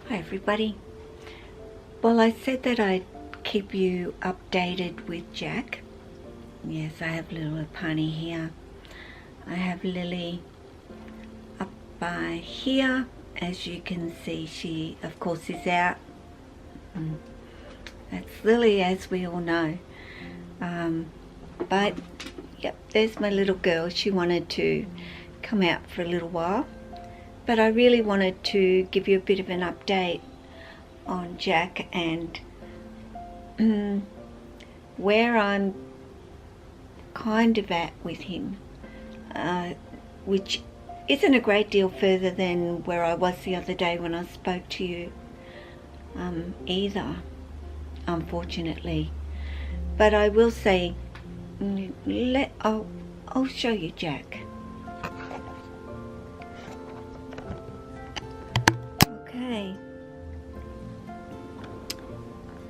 Hi everybody. Well, I said that I'd keep you updated with Jack. Yes, I have little Apani here. I have Lily up by here. As you can see, she of course is out. That's Lily, as we all know. But yep, there's my little girl. She wanted to come out for a little while. But I really wanted to give you a bit of an update on Jack and where I'm kind of at with him, which isn't a great deal further than where I was the other day when I spoke to you either, unfortunately. But I will say, I'll show you Jack. Okay.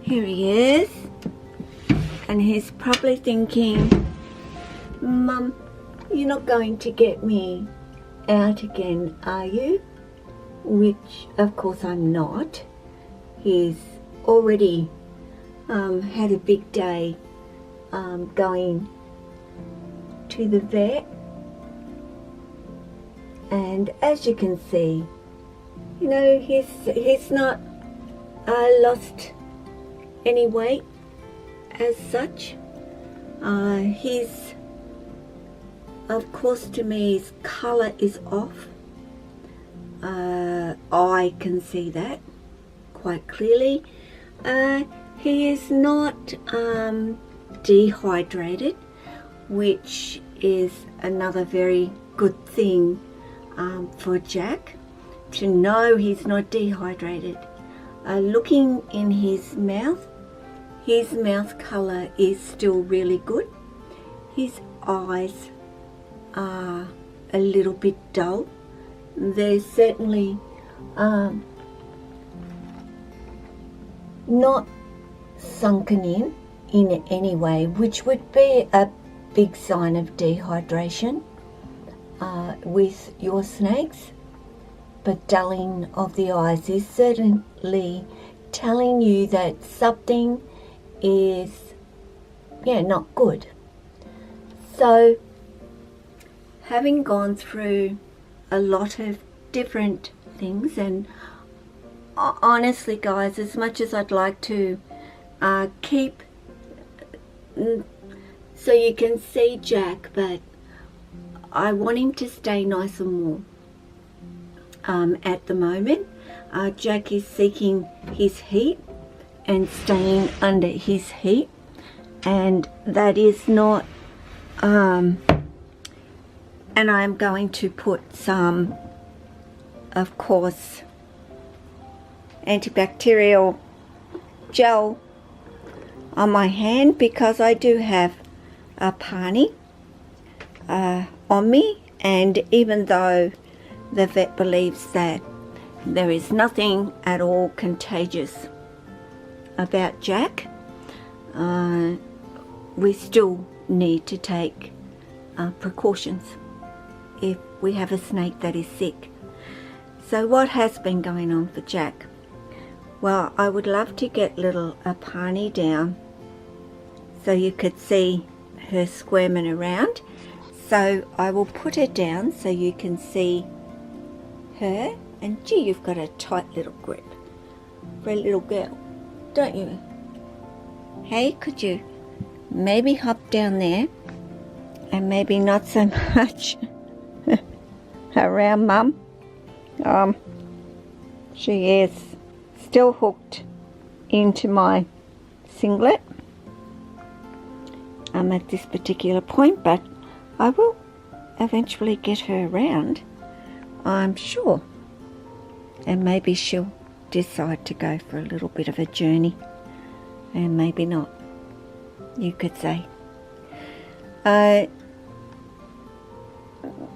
Here he is, and he's probably thinking, Mum, you're not going to get me out again, are you? Which of course I'm not. He's already had a big day going to the vet, and as you can see, you know, he's not lost any weight as such. His, of course, to me, his colour is off. I can see that quite clearly. He is not dehydrated, which is another very good thing for Jack, to know he's not dehydrated. Looking in his mouth colour is still really good. His eyes are a little bit dull. They're certainly not sunken in any way, which would be a big sign of dehydration with your snakes. But dulling of the eyes is certainly telling you that something is not good. So, having gone through a lot of different things, and honestly guys, as much as I'd like to keep so you can see Jack, but I want him to stay nice and warm. At the moment, Jack is seeking his heat and staying under his heat, and that is not and I'm going to put some, of course, antibacterial gel on my hand, because I do have a Apani on me, and even though the vet believes that there is nothing at all contagious about Jack, we still need to take precautions if we have a snake that is sick. So what has been going on for Jack? Well, I would love to get little Apani down so you could see her squirming around. So I will put her down so you can see her. And gee, you've got a tight little grip for a little girl, don't you? Hey, could you maybe hop down there and maybe not so much around Mum? She is still hooked into my singlet at this particular point, but I will eventually get her around, I'm sure, and maybe she'll decide to go for a little bit of a journey, and maybe not, you could say.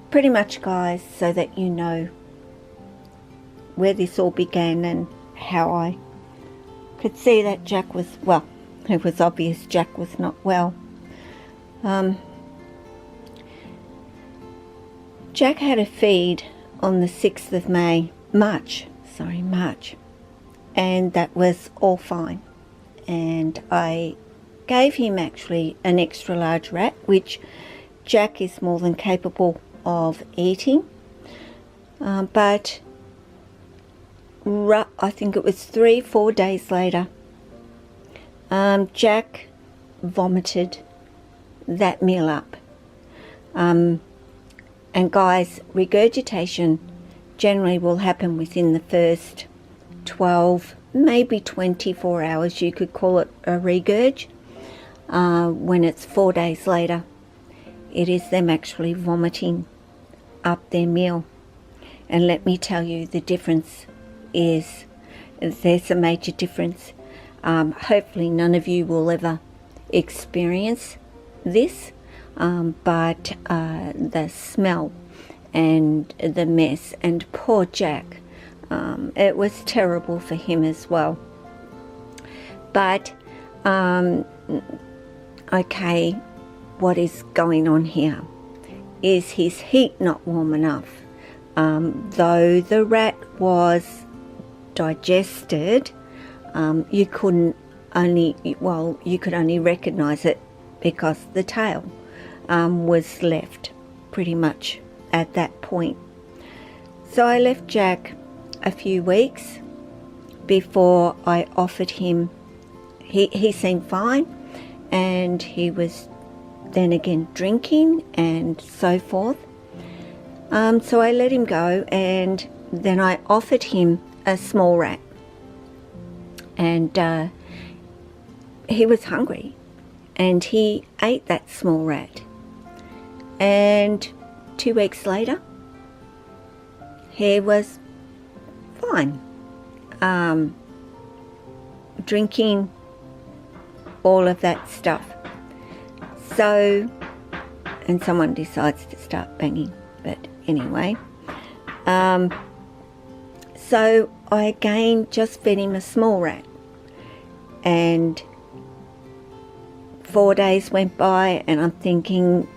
Pretty much, guys, so that you know where this all began and how I could see that Jack was, well, it was obvious Jack was not well. Jack had a feed on the 6th of March, and that was all fine. And I gave him actually an extra large rat, which Jack is more than capable of eating. But I think it was 3-4 days later, Jack vomited that meal up. And guys, regurgitation generally will happen within the first 12, maybe 24 hours. You could call it a regurg. When it's 4 days later, it is them actually vomiting up their meal. And let me tell you, the difference is, there's a major difference. Hopefully none of you will ever experience this, but the smell and the mess, and poor Jack, it was terrible for him as well. But okay, what is going on here? Is his heat not warm enough? Though the rat was digested, you could only recognize it because the tail was left pretty much at that point. So I left Jack a few weeks before I offered him. He seemed fine, and he was then again drinking and so forth. So I let him go, and then I offered him a small rat, and he was hungry, and he ate that small rat. And 2 weeks later, he was fine, drinking, all of that stuff. So, and someone decides to start banging, but anyway, so I again just fed him a small rat, and 4 days went by, and I'm thinking,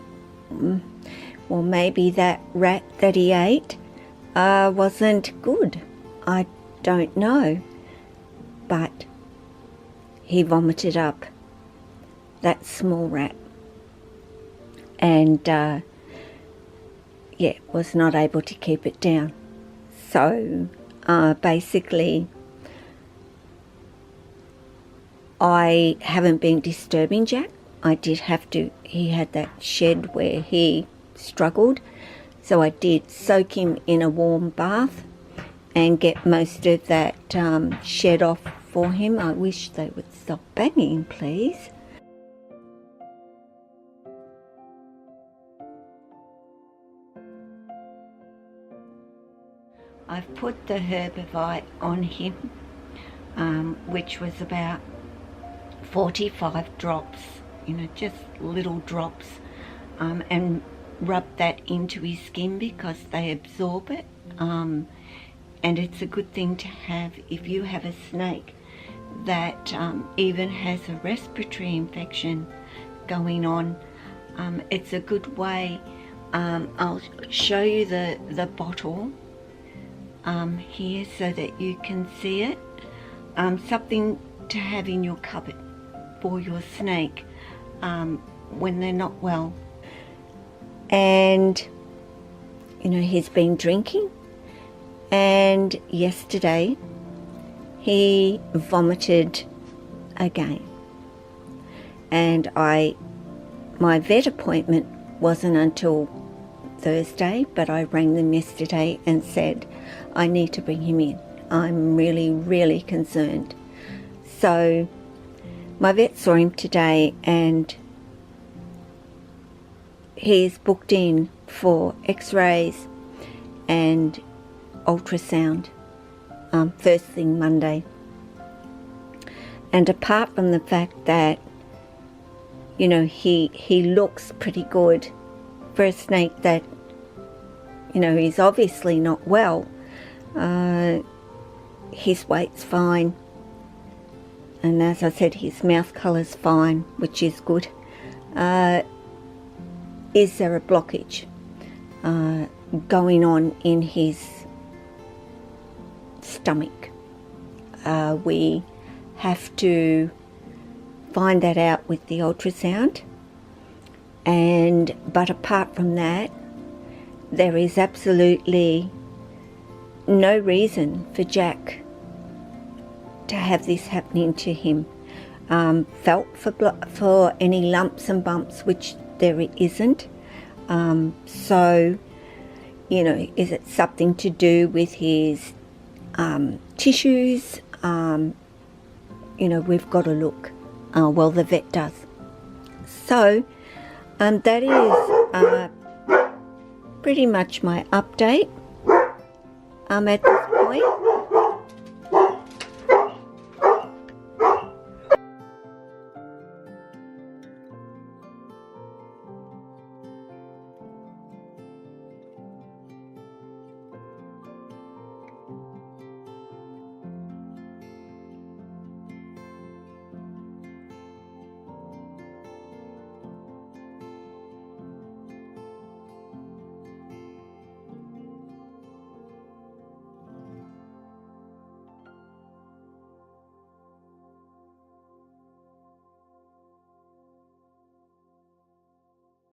well, maybe that rat that he ate wasn't good. I don't know, but he vomited up that small rat, and yeah, was not able to keep it down. So basically, I haven't been disturbing Jack. I did have to. He had that shed where he struggled, so I did soak him in a warm bath and get most of that shed off for him. I wish they would stop banging, please. I've put the Herbivite on him, which was about 45 drops, just little drops, and rubbed that into his skin because they absorb it. And it's a good thing to have if you have a snake that even has a respiratory infection going on. It's a good way. I'll show you the bottle here so that you can see it. Something to have in your cupboard for your snake when they're not well. And he's been drinking, and yesterday he vomited again, and my vet appointment wasn't until Thursday, but I rang them yesterday and said I need to bring him in. I'm really, really concerned. So my vet saw him today, and he's booked in for x-rays and ultrasound first thing Monday. And apart from the fact that he looks pretty good for a snake that he's obviously not well, his weight's fine, and as I said, his mouth colour's fine, which is good. Is there a blockage going on in his stomach? we have to find that out with the ultrasound. But apart from that, there is absolutely no reason for Jack to have this happening to him. Felt for any lumps and bumps, which there isn't. So, is it something to do with his tissues? We've got to look. Well, the vet does. So, that is pretty much my update at this point.